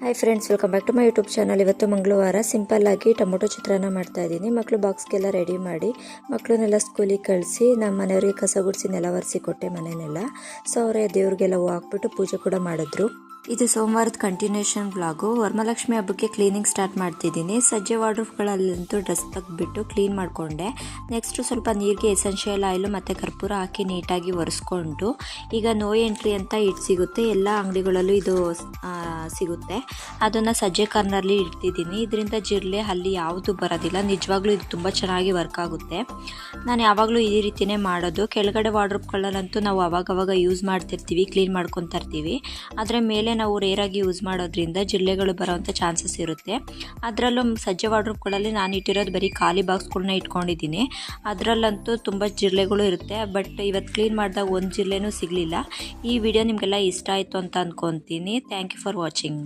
Hi friends, welcome back to my YouTube channel. ಇವತ್ತು ಮಂಗಳವಾರ simple ಆಗಿ ಟೊಮೊಟೊ ಚಿತ್ರಾನ್ನ ಮಾಡ್ತಾ ಇದ್ದೀನಿ. ಮಕ್ಕಳು ಬಾಕ್ಸ್ಗೆಲ್ಲ ರೆಡಿ ಮಾಡಿ ಮಕ್ಕಳನ್ನೆಲ್ಲ ಸ್ಕೂಲಿಗೆ ಕಳಿಸಿ ನಮ್ಮ ಮನೆಯವರಿಗೆ ಕಸ ಗುಡಿಸಿ ನೆಲ ಒರೆಸಿ ಕೊಟ್ಟೆ ಮನೆಯನ್ನೆಲ್ಲ. ಸೊ ಅವರೇ ದೇವ್ರಿಗೆಲ್ಲ ಹೂ ಹಾಕ್ಬಿಟ್ಟು ಪೂಜೆ ಕೂಡ ಮಾಡಿದ್ರು. ಇದು ಸೋಮವಾರದ ಕಂಟಿನ್ಯೂಷನ್ ಬ್ಲಾಗು. ವರಮಹಾಲಕ್ಷ್ಮಿ ಹಬ್ಬಕ್ಕೆ ಕ್ಲೀನಿಂಗ್ ಸ್ಟಾರ್ಟ್ ಮಾಡ್ತಿದ್ದೀನಿ. ಸಜ್ಜೆ ವಾರ್ಡ್ರೋಬ್ಗಳಲ್ಲಂತೂ ಡ್ರೆಸ್ ತೆಗೆದ್ಬಿಟ್ಟು ಕ್ಲೀನ್ ಮಾಡಿಕೊಂಡೆ. ನೆಕ್ಸ್ಟು ಸ್ವಲ್ಪ ನೀರಿಗೆ ಎಸೆನ್ಷಿಯಲ್ ಆಯಿಲು ಮತ್ತು ಕರ್ಪೂರ ಹಾಕಿ ನೀಟಾಗಿ ಒರೆಸ್ಕೊಂಡು, ಈಗ ನೋ ಎಂಟ್ರಿ ಅಂತ ಇಟ್ಟು ಸಿಗುತ್ತೆ, ಎಲ್ಲ ಅಂಗಡಿಗಳಲ್ಲೂ ಇದು ಸಿಗುತ್ತೆ. ಅದನ್ನು ಸಜ್ಜೆ ಕಾರ್ನರ್ಲಿ ಇಡ್ತಿದ್ದೀನಿ. ಇದರಿಂದ ಜಿರಳೆ ಹಲ್ಲಿ ಯಾವುದು ಬರೋದಿಲ್ಲ. ನಿಜವಾಗ್ಲೂ ಇದು ತುಂಬ ಚೆನ್ನಾಗಿ ವರ್ಕ್ ಆಗುತ್ತೆ. ನಾನು ಯಾವಾಗಲೂ ಈ ರೀತಿಯೇ ಮಾಡೋದು. ಕೆಳಗಡೆ ವಾರ್ಡ್ರೋಬ್ಗಳಲ್ಲಂತೂ ನಾವು ಅವಾಗವಾಗ ಯೂಸ್ ಮಾಡ್ತಿರ್ತೀವಿ, ಕ್ಲೀನ್ ಮಾಡ್ಕೊತಾ ಇರ್ತೀವಿ. ಆದರೆ ಮೇಲೆ ನಾವು ರೇರಾಗಿ ಯೂಸ್ ಮಾಡೋದ್ರಿಂದ ಜಿರಳೆಗಳು ಬರೋವಂಥ ಚಾನ್ಸಸ್ ಇರುತ್ತೆ. ಅದರಲ್ಲೂ ಸಜ್ಜೆ ವಾರ್ಡ್ರೋಬ್ಗಳಲ್ಲಿ ನಾನು ಇಟ್ಟಿರೋದು ಬರೀ ಖಾಲಿ ಬಾಕ್ಸ್ಗಳನ್ನ ಇಟ್ಕೊಂಡಿದ್ದೀನಿ. ಅದರಲ್ಲಂತೂ ತುಂಬ ಜಿರಳೆಗಳು ಇರುತ್ತೆ. ಬಟ್ ಇವತ್ತು ಕ್ಲೀನ್ ಮಾಡಿದಾಗ ಒಂದು ಜಿರಳೆನೂ ಸಿಗಲಿಲ್ಲ. ಈ ವಿಡಿಯೋ ನಿಮಗೆಲ್ಲ ಇಷ್ಟ ಆಯಿತು ಅಂತ ಅಂದ್ಕೊತೀನಿ. Thank you for watching.